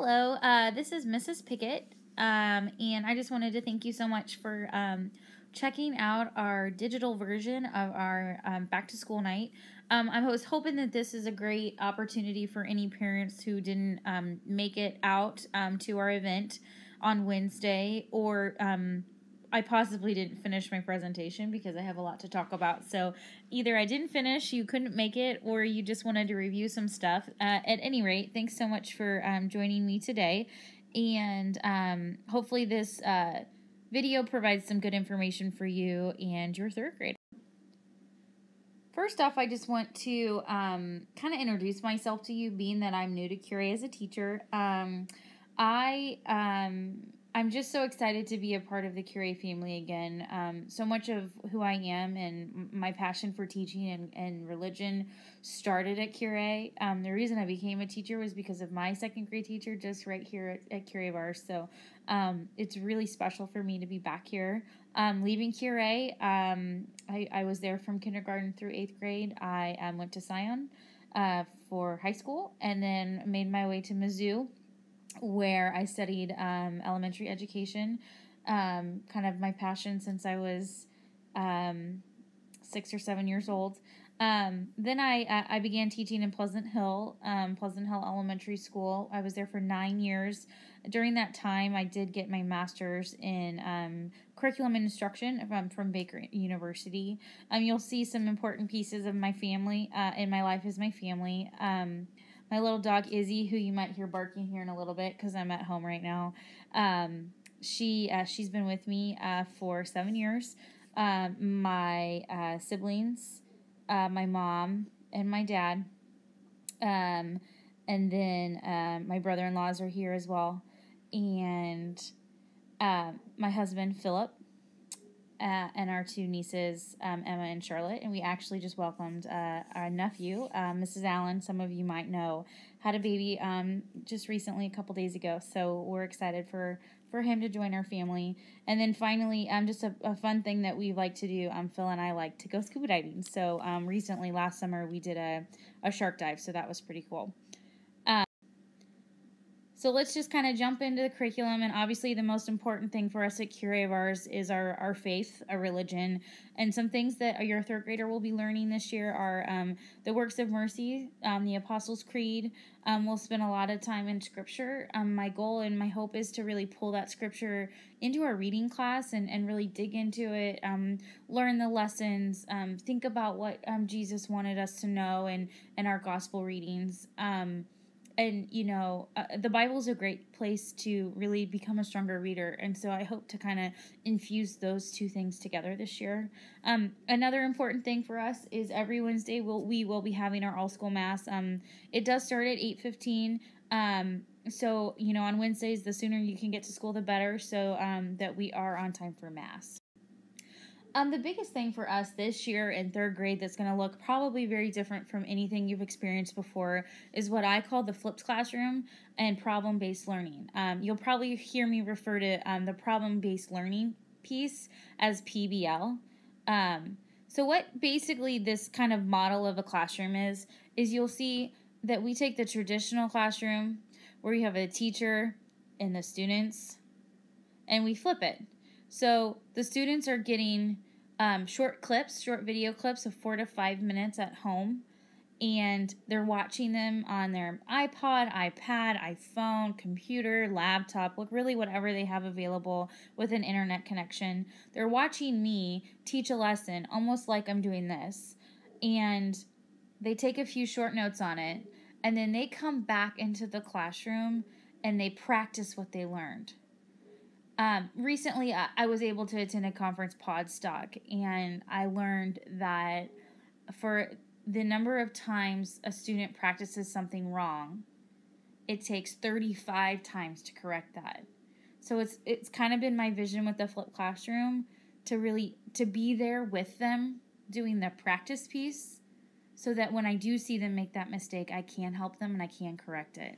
Hello, this is Mrs. Pickett, and I just wanted to thank you so much for checking out our digital version of our back to school night. I was hoping that this is a great opportunity for any parents who didn't make it out to our event on Wednesday, or I possibly didn't finish my presentation because I have a lot to talk about. So either I didn't finish, you couldn't make it, or you just wanted to review some stuff. At any rate, thanks so much for joining me today. And hopefully this video provides some good information for you and your third grader. First off, I just want to kind of introduce myself to you, being that I'm new to Curie as a teacher. I'm just so excited to be a part of the Curie family again. So much of who I am and my passion for teaching and religion started at Curie. The reason I became a teacher was because of my second grade teacher just right here at Curie of ours. So it's really special for me to be back here. Leaving Curie, I was there from kindergarten through 8th grade. I went to Scion for high school and then made my way to Mizzou, where I studied elementary education, kind of my passion since I was 6 or 7 years old. Then I began teaching in Pleasant Hill Elementary School. I was there for 9 years. During that time, I did get my master's in curriculum and instruction from Baker University. You'll see some important pieces of my family in my life as my family. My little dog Izzy, who you might hear barking here in a little bit because I'm at home right now, she's been with me for 7 years. My siblings, my mom and my dad, and then my brother-in-laws are here as well, and my husband Philip, and our two nieces, Emma and Charlotte. And we actually just welcomed our nephew, Mrs. Allen, some of you might know, had a baby just recently, a couple days ago. So we're excited for him to join our family. And then finally, just a fun thing that we like to do, Phil and I like to go scuba diving. So recently, last summer, we did a shark dive, so that was pretty cool. So let's just kind of jump into the curriculum, and obviously the most important thing for us at Curie of ours is our faith, our religion, and some things that your third grader will be learning this year are the works of mercy, the Apostles' Creed. We'll spend a lot of time in Scripture. My goal and my hope is to really pull that Scripture into our reading class and really dig into it, learn the lessons, think about what Jesus wanted us to know in our gospel readings. And, the Bible is a great place to really become a stronger reader. And so I hope to kind of infuse those two things together this year. Another important thing for us is every Wednesday we will be having our all-school mass. It does start at 8:15. So, on Wednesdays, the sooner you can get to school, the better, so that we are on time for mass. The biggest thing for us this year in third grade that's going to look probably very different from anything you've experienced before is what I call the flipped classroom and problem-based learning. You'll probably hear me refer to the problem-based learning piece as PBL. So what basically this kind of model of a classroom is you'll see that we take the traditional classroom where you have a teacher and the students, and we flip it. So the students are getting short video clips of 4 to 5 minutes at home, and they're watching them on their iPod, iPad, iPhone, computer, laptop, really whatever they have available with an internet connection. They're watching me teach a lesson almost like I'm doing this, and they take a few short notes on it, and then they come back into the classroom and they practice what they learned. Recently, I was able to attend a conference, Podstock, and I learned that for the number of times a student practices something wrong, it takes 35 times to correct that. So it's kind of been my vision with the flipped classroom to be there with them doing the practice piece, so that when I do see them make that mistake, I can help them and I can correct it.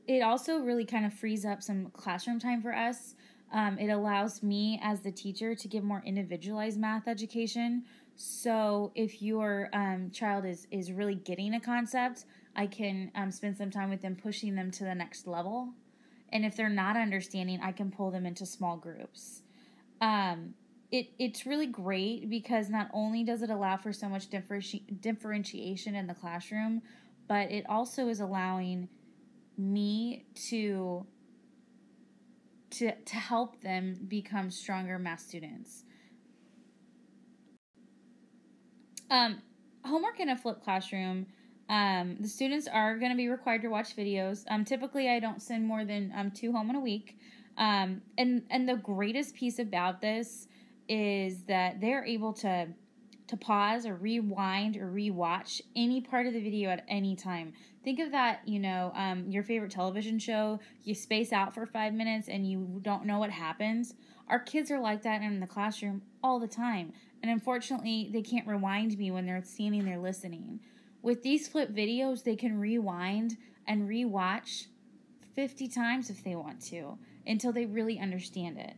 It also really kind of frees up some classroom time for us. It allows me as the teacher to give more individualized math education. So if your child is really getting a concept, I can spend some time with them pushing them to the next level. And if they're not understanding, I can pull them into small groups. It's really great because not only does it allow for so much differentiation in the classroom, but it also is allowing me to help them become stronger math students. Homework in a flipped classroom. The students are going to be required to watch videos. Typically, I don't send more than 2 home in a week. And the greatest piece about this is that they're able to pause or rewind or rewatch any part of the video at any time. Think of that, your favorite television show, you space out for 5 minutes and you don't know what happens. Our kids are like that in the classroom all the time. And unfortunately, they can't rewind me when they're standing there listening. With these flip videos, they can rewind and rewatch 50 times if they want to until they really understand it.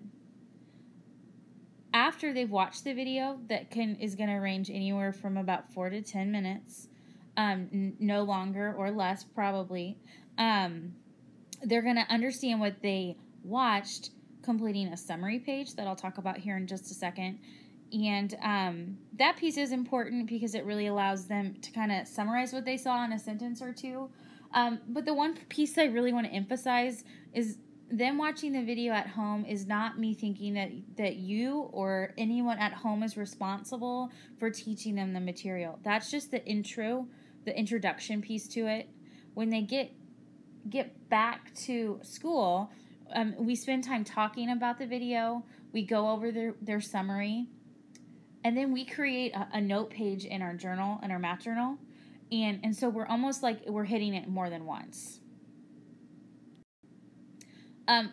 After they've watched the video, that is going to range anywhere from about 4 to 10 minutes, no longer or less probably. They're going to understand what they watched, completing a summary page that I'll talk about here in just a second. And that piece is important because it really allows them to kind of summarize what they saw in a sentence or two. But the one piece I really want to emphasize is them watching the video at home is not me thinking that you or anyone at home is responsible for teaching them the material. That's just the introduction piece to it. When they get back to school, we spend time talking about the video. We go over their summary. And then we create a note page in our journal, in our math journal. And so we're almost like we're hitting it more than once.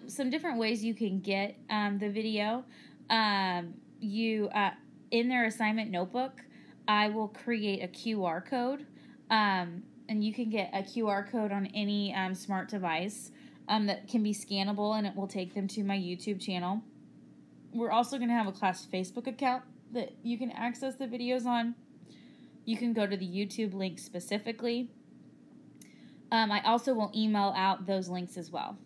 Some different ways you can get the video. In their assignment notebook, I will create a QR code. And you can get a QR code on any smart device that can be scannable, and it will take them to my YouTube channel. We're also going to have a class Facebook account that you can access the videos on. You can go to the YouTube link specifically. I also will email out those links as well.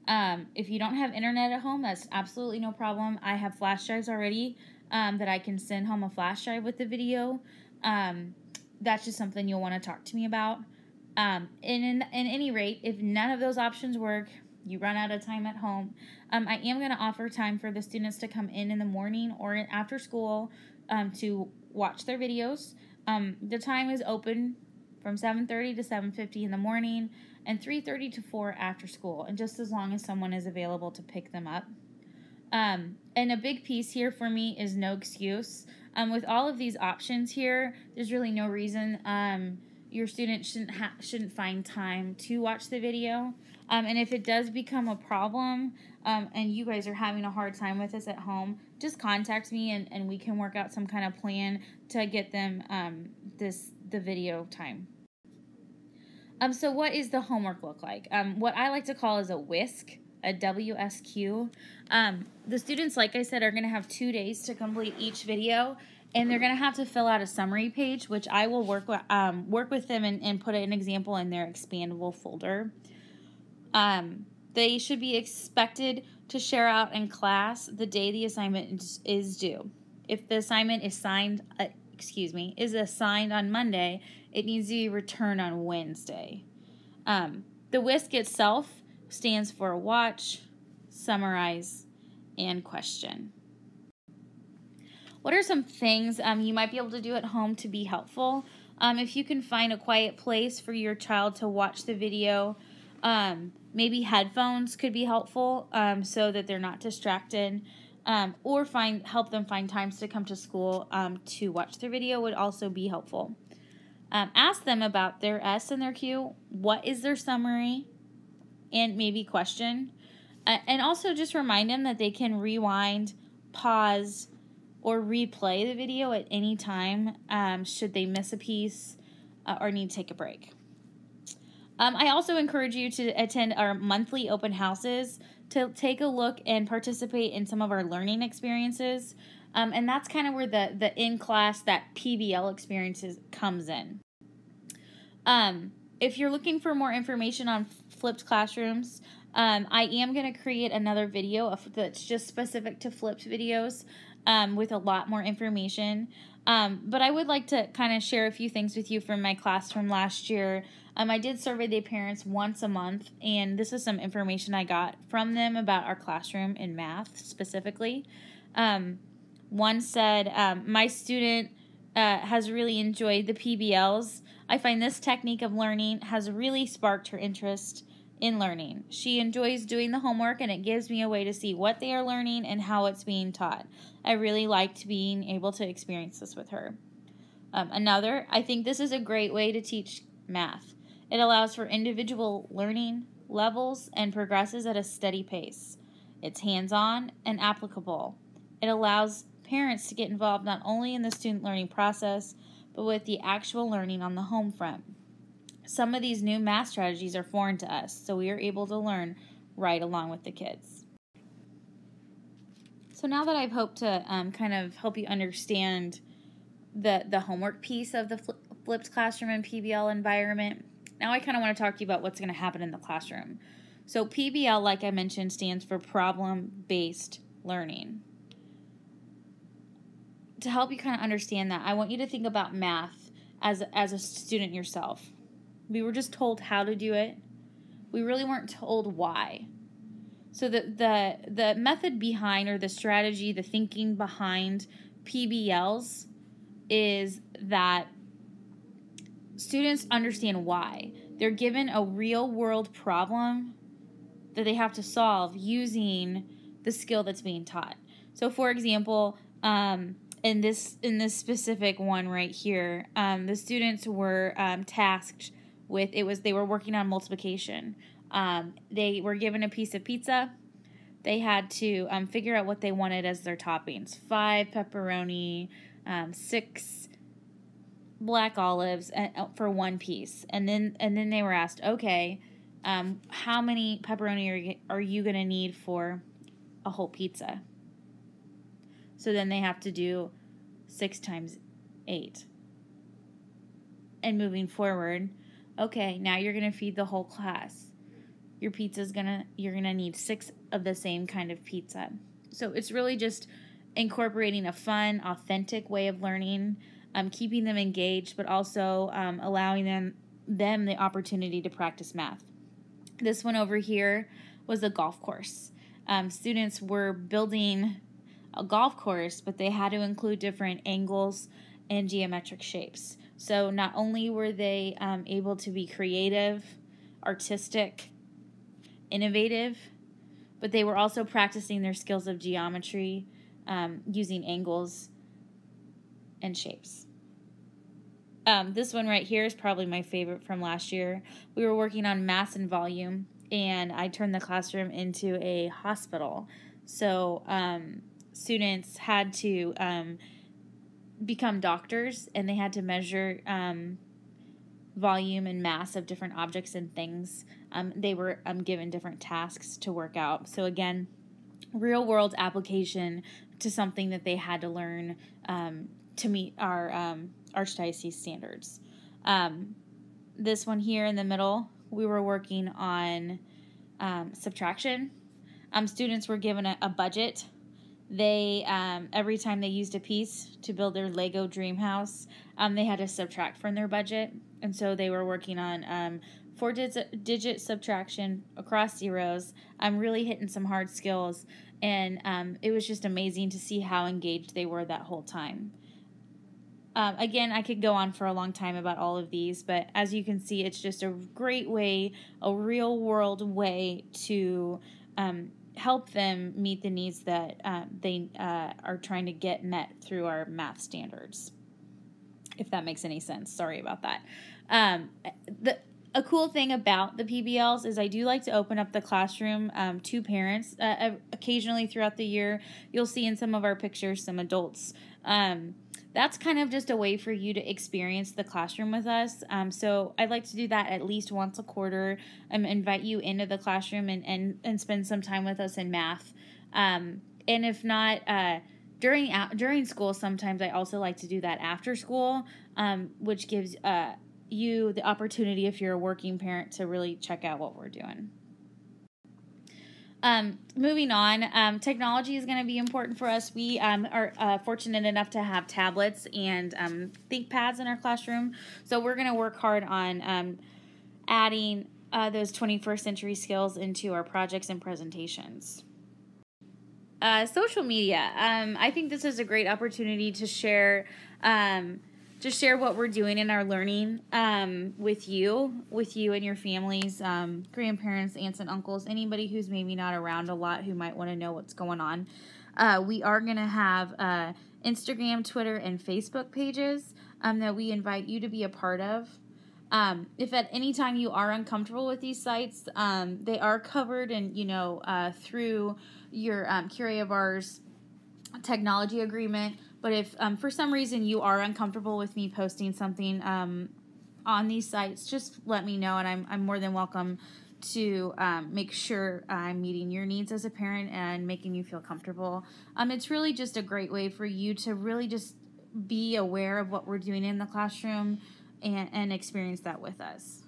If you don't have internet at home, that's absolutely no problem. I have flash drives already that I can send home a flash drive with the video. That's just something you'll want to talk to me about. And in any rate, if none of those options work, you run out of time at home, I am going to offer time for the students to come in the morning or after school to watch their videos. The time is open from 7:30 to 7:50 in the morning and 3:30 to 4 after school, and just as long as someone is available to pick them up. And a big piece here for me is no excuse. With all of these options here, there's really no reason your student shouldn't find time to watch the video. And if it does become a problem and you guys are having a hard time with this at home, just contact me and we can work out some kind of plan to get them the video time. So what is the homework look like? What I like to call is a WSQ, a WSQ. The students, like I said, are going to have 2 days to complete each video, and they're going to have to fill out a summary page, which I will work with them and put an example in their expandable folder. They should be expected to share out in class the day the assignment is due. If the assignment is assigned on Monday, it needs to be returned on Wednesday. The WSQ itself stands for watch, summarize, and question. What are some things you might be able to do at home to be helpful? If you can find a quiet place for your child to watch the video, maybe headphones could be helpful so that they're not distracted, or help them find times to come to school to watch their video would also be helpful. Ask them about their S and their Q. What is their summary? And maybe question. And also just remind them that they can rewind, pause, or replay the video at any time should they miss a piece or need to take a break. I also encourage you to attend our monthly open houses to take a look and participate in some of our learning experiences. And that's kind of where the in-class, that PBL experiences comes in. If you're looking for more information on flipped classrooms, I am going to create another video that's just specific to flipped videos with a lot more information. But I would like to kind of share a few things with you from my class from last year. I did survey the parents once a month, and this is some information I got from them about our classroom in math specifically. One said, my student has really enjoyed the PBLs. I find this technique of learning has really sparked her interest in learning. She enjoys doing the homework, and it gives me a way to see what they are learning and how it's being taught. I really liked being able to experience this with her. Another, I think this is a great way to teach math. It allows for individual learning levels and progresses at a steady pace. It's hands-on and applicable. It allows parents to get involved not only in the student learning process, but with the actual learning on the home front. Some of these new math strategies are foreign to us, so we are able to learn right along with the kids. So now that I've hoped to kind of help you understand the homework piece of the flipped classroom and PBL environment, now I kind of want to talk to you about what's going to happen in the classroom. So PBL, like I mentioned, stands for problem-based learning. To help you kind of understand that, I want you to think about math as a student yourself. We were just told how to do it. We really weren't told why. So the method behind, or the strategy, the thinking behind PBLs is that students understand why. They're given a real-world problem that they have to solve using the skill that's being taught. So, for example, in this specific one right here, the students were tasked with, they were working on multiplication. They were given a piece of pizza. They had to figure out what they wanted as their toppings: 5 pepperoni, 6 black olives for one piece. And then they were asked, okay, how many pepperoni are you going to need for a whole pizza? So then they have to do 6 times 8. And moving forward, okay, now you're going to feed the whole class. You're going to need 6 of the same kind of pizza. So it's really just incorporating a fun, authentic way of learning, keeping them engaged, but also allowing them the opportunity to practice math. This one over here was a golf course. Students were building a golf course, but they had to include different angles and geometric shapes. So not only were they able to be creative, artistic, innovative, but they were also practicing their skills of geometry using angles and shapes. This one right here is probably my favorite from last year. We were working on mass and volume, and I turned the classroom into a hospital. So students had to become doctors, and they had to measure volume and mass of different objects and things. They were given different tasks to work out. So again, real-world application to something that they had to learn to meet our Archdiocese standards. This one here in the middle, we were working on subtraction. Students were given a budget. They every time they used a piece to build their Lego dream house, they had to subtract from their budget, and so they were working on 4-digit subtraction across zeros. I'm really hitting some hard skills, and it was just amazing to see how engaged they were that whole time. Again, I could go on for a long time about all of these, but as you can see, it's just a great way, a real-world way to help them meet the needs that they are trying to get met through our math standards, if that makes any sense. Sorry about that. A cool thing about the PBLs is I do like to open up the classroom to parents. Occasionally throughout the year, you'll see in some of our pictures some adults. That's kind of just a way for you to experience the classroom with us. So I'd like to do that at least once a quarter, invite you into the classroom and spend some time with us in math. And if not, during school, sometimes I also like to do that after school, which gives you the opportunity, if you're a working parent, to really check out what we're doing. Moving on, technology is going to be important for us. We are fortunate enough to have tablets and ThinkPads in our classroom, so we're going to work hard on adding those 21st century skills into our projects and presentations. Social media. I think this is a great opportunity to share what we're doing in our learning with you and your families, grandparents, aunts and uncles, anybody who's maybe not around a lot who might want to know what's going on. We are going to have Instagram, Twitter, and Facebook pages that we invite you to be a part of. If at any time you are uncomfortable with these sites, they are covered and through your Curie of Ours technology agreement. But if for some reason you are uncomfortable with me posting something on these sites, just let me know, and I'm more than welcome to make sure I'm meeting your needs as a parent and making you feel comfortable. It's really just a great way for you to really just be aware of what we're doing in the classroom and experience that with us.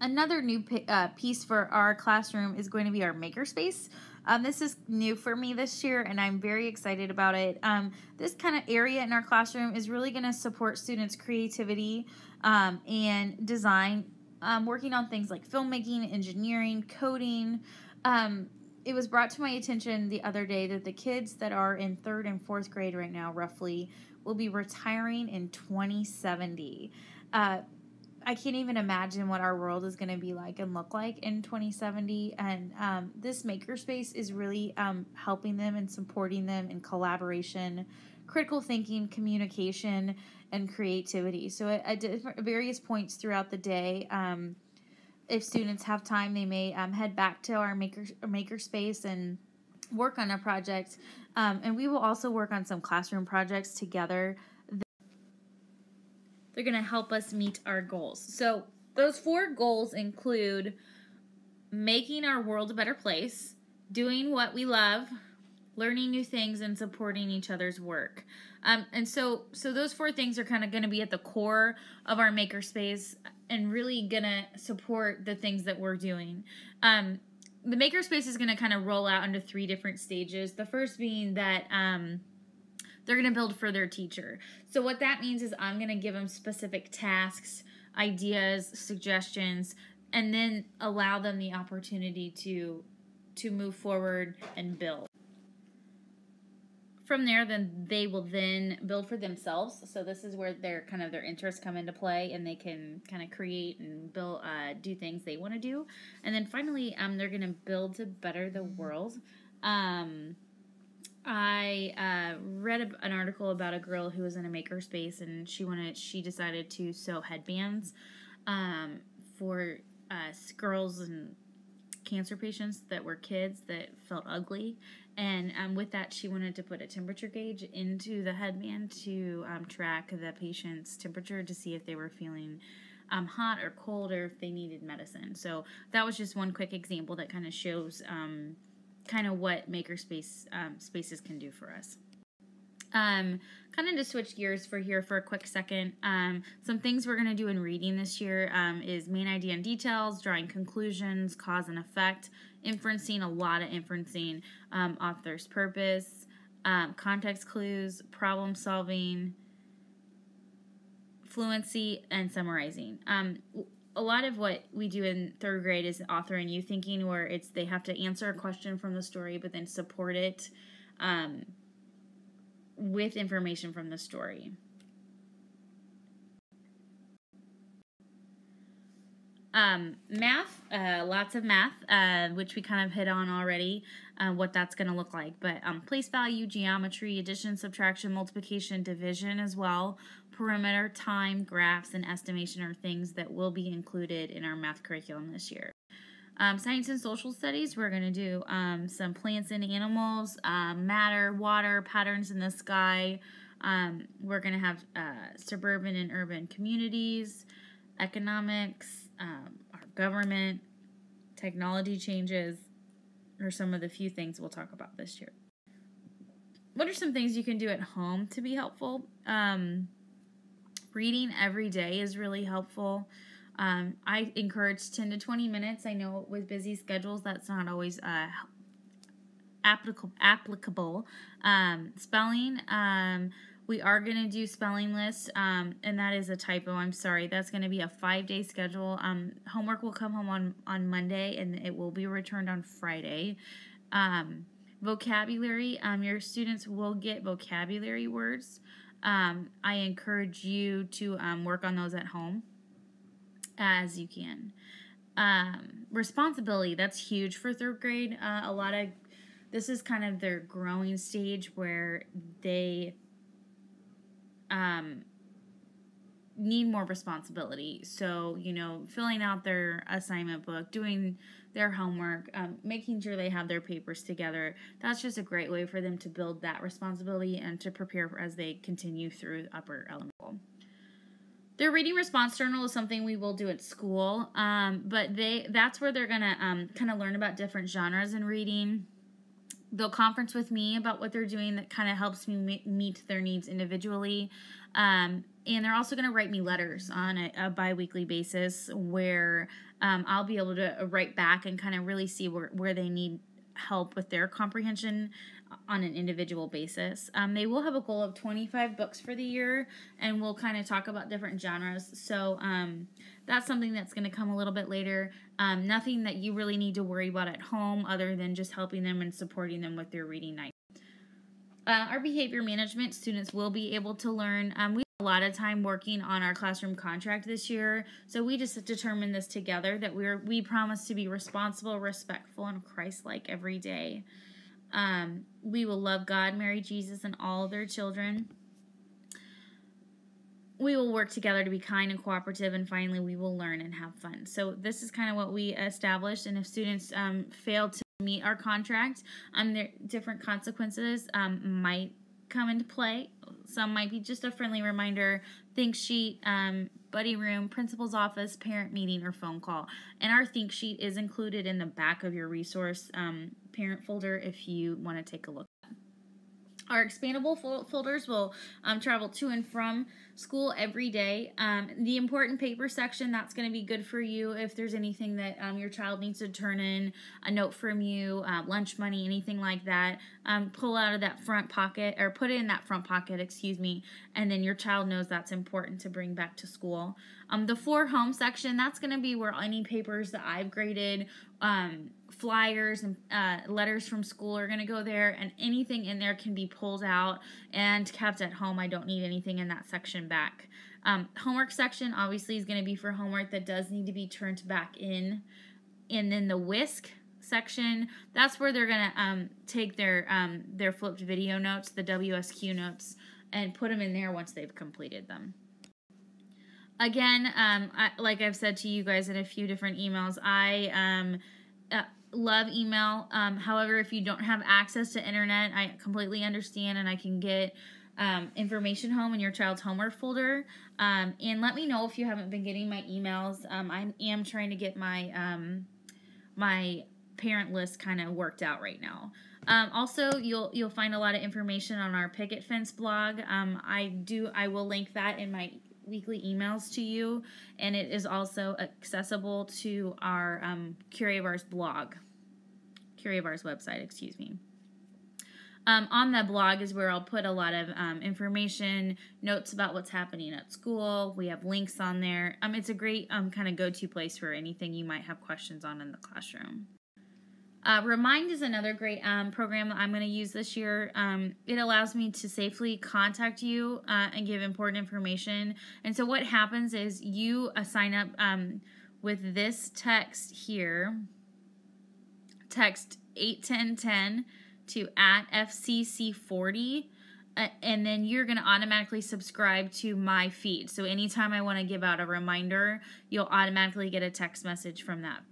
Another new piece for our classroom is going to be our makerspace. This is new for me this year, and I'm very excited about it. This kind of area in our classroom is really going to support students' creativity and design, working on things like filmmaking, engineering, coding. It was brought to my attention the other day that the kids that are in 3rd and 4th grade right now, roughly, will be retiring in 2070. I can't even imagine what our world is going to be like and look like in 2070. And this makerspace is really helping them and supporting them in collaboration, critical thinking, communication, and creativity. So at various points throughout the day, if students have time, they may head back to our makerspace and work on a project. And we will also work on some classroom projects together. They're going to help us meet our goals. So those 4 goals include making our world a better place, doing what we love, learning new things, and supporting each other's work. And so those 4 things are kind of going to be at the core of our makerspace and really going to support the things that we're doing. The makerspace is going to kind of roll out into 3 different stages. The first being that they're going to build for their teacher. So what that means is I'm going to give them specific tasks, ideas, suggestions, and then allow them the opportunity to move forward and build. From there, then they will then build for themselves. So this is where their interests come into play, and they can kind of create and build, do things they want to do. And then finally, they're going to build to better the world. I read an article about a girl who was in a makerspace, and she decided to sew headbands for girls and cancer patients that were kids that felt ugly. And with that, she wanted to put a temperature gauge into the headband to track the patient's temperature to see if they were feeling hot or cold or if they needed medicine. So that was just one quick example that kind of shows kind of what makerspace spaces can do for us. Kind of to switch gears for a quick second, some things we're going to do in reading this year is main idea and details, drawing conclusions, cause and effect, inferencing, a lot of inferencing, author's purpose, context clues, problem solving, fluency, and summarizing. A lot of what we do in 3rd grade is author and you thinking, where they have to answer a question from the story but then support it with information from the story. Math, lots of math, which we kind of hit on already, what that's going to look like. But place value, geometry, addition, subtraction, multiplication, division as well. Perimeter, time, graphs, and estimation are things that will be included in our math curriculum this year. Science and social studies, we're going to do some plants and animals, matter, water, patterns in the sky. We're going to have suburban and urban communities, economics, our government, technology changes, are some of the few things we'll talk about this year. What are some things you can do at home to be helpful? Reading every day is really helpful. I encourage 10 to 20 minutes. I know with busy schedules that's not always applicable. Spelling, we are going to do spelling lists, and that is a typo. I'm sorry. That's going to be a 5-day schedule. Homework will come home on Monday, and it will be returned on Friday. Vocabulary, your students will get vocabulary words. I encourage you to work on those at home as you can. Responsibility, that's huge for third grade. This is kind of their growing stage where they need more responsibility. So, filling out their assignment book, doing their homework, making sure they have their papers together. That's just a great way for them to build that responsibility and to prepare as they continue through upper elementary. Their reading response journal is something we will do at school, but that's where they're going to kind of learn about different genres in reading. They'll conference with me about what they're doing that kind of helps me meet their needs individually. And they're also going to write me letters on a bi-weekly basis where I'll be able to write back and kind of really see where they need help with their comprehension on an individual basis. They will have a goal of 25 books for the year, and we'll kind of talk about different genres. So that's something that's going to come a little bit later. Nothing that you really need to worry about at home other than just helping them and supporting them with their reading night. Our behavior management students will be able to learn. We have a lot of time working on our classroom contract this year, so we just determined this together that we promise to be responsible, respectful, and Christ-like every day. We will love God, Mary, Jesus, and all of their children. We will work together to be kind and cooperative, and finally, we will learn and have fun. So this is kind of what we established, and if students fail to meet our contract, there different consequences might come into play. Some might be just a friendly reminder, think sheet, buddy room, principal's office, parent meeting, or phone call. And our think sheet is included in the back of your resource parent folder if you want to take a look. Our expandable folders will travel to and from school every day. The important paper section, that's going to be good for you if there's anything that your child needs to turn in, a note from you, lunch money, anything like that. Pull out of that front pocket, or put it in that front pocket, and then your child knows that's important to bring back to school. The for home section, that's going to be where any papers that I've graded, flyers and letters from school are going to go there, and anything in there can be pulled out and kept at home. I don't need anything in that section back. Homework section obviously is going to be for homework that does need to be turned back in. And then the whisk section, that's where they're going to take their flipped video notes, the WSQ notes, and put them in there once they've completed them. Again, like I've said to you guys in a few different emails, I love email. However, if you don't have access to internet, I completely understand, and I can get information home in your child's homework folder. And let me know if you haven't been getting my emails. I am trying to get my my parent list kind of worked out right now. Also, you'll find a lot of information on our Picket Fence blog. I will link that in my weekly emails to you, and it is also accessible to our Curie of Ours blog, Curie of Ours website, On the blog is where I'll put a lot of information, notes about what's happening at school. We have links on there. It's a great kind of go-to place for anything you might have questions on in the classroom. Remind is another great program that I'm going to use this year. It allows me to safely contact you and give important information. And so what happens is you sign up with this text here, text 81010 to @FCC40, and then you're going to automatically subscribe to my feed. So anytime I want to give out a reminder, you'll automatically get a text message from that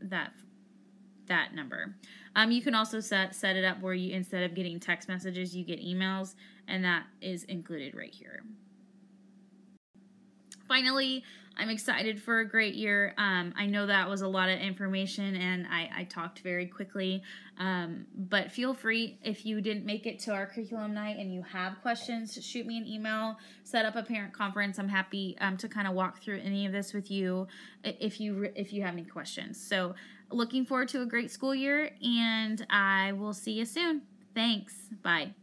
number. You can also set it up where you, instead of getting text messages, you get emails, and that is included right here. Finally, I'm excited for a great year. I know that was a lot of information and I talked very quickly, but feel free, if you didn't make it to our curriculum night and you have questions, shoot me an email, set up a parent conference. I'm happy to kind of walk through any of this with you if you have any questions. So looking forward to a great school year, and I will see you soon. Thanks. Bye.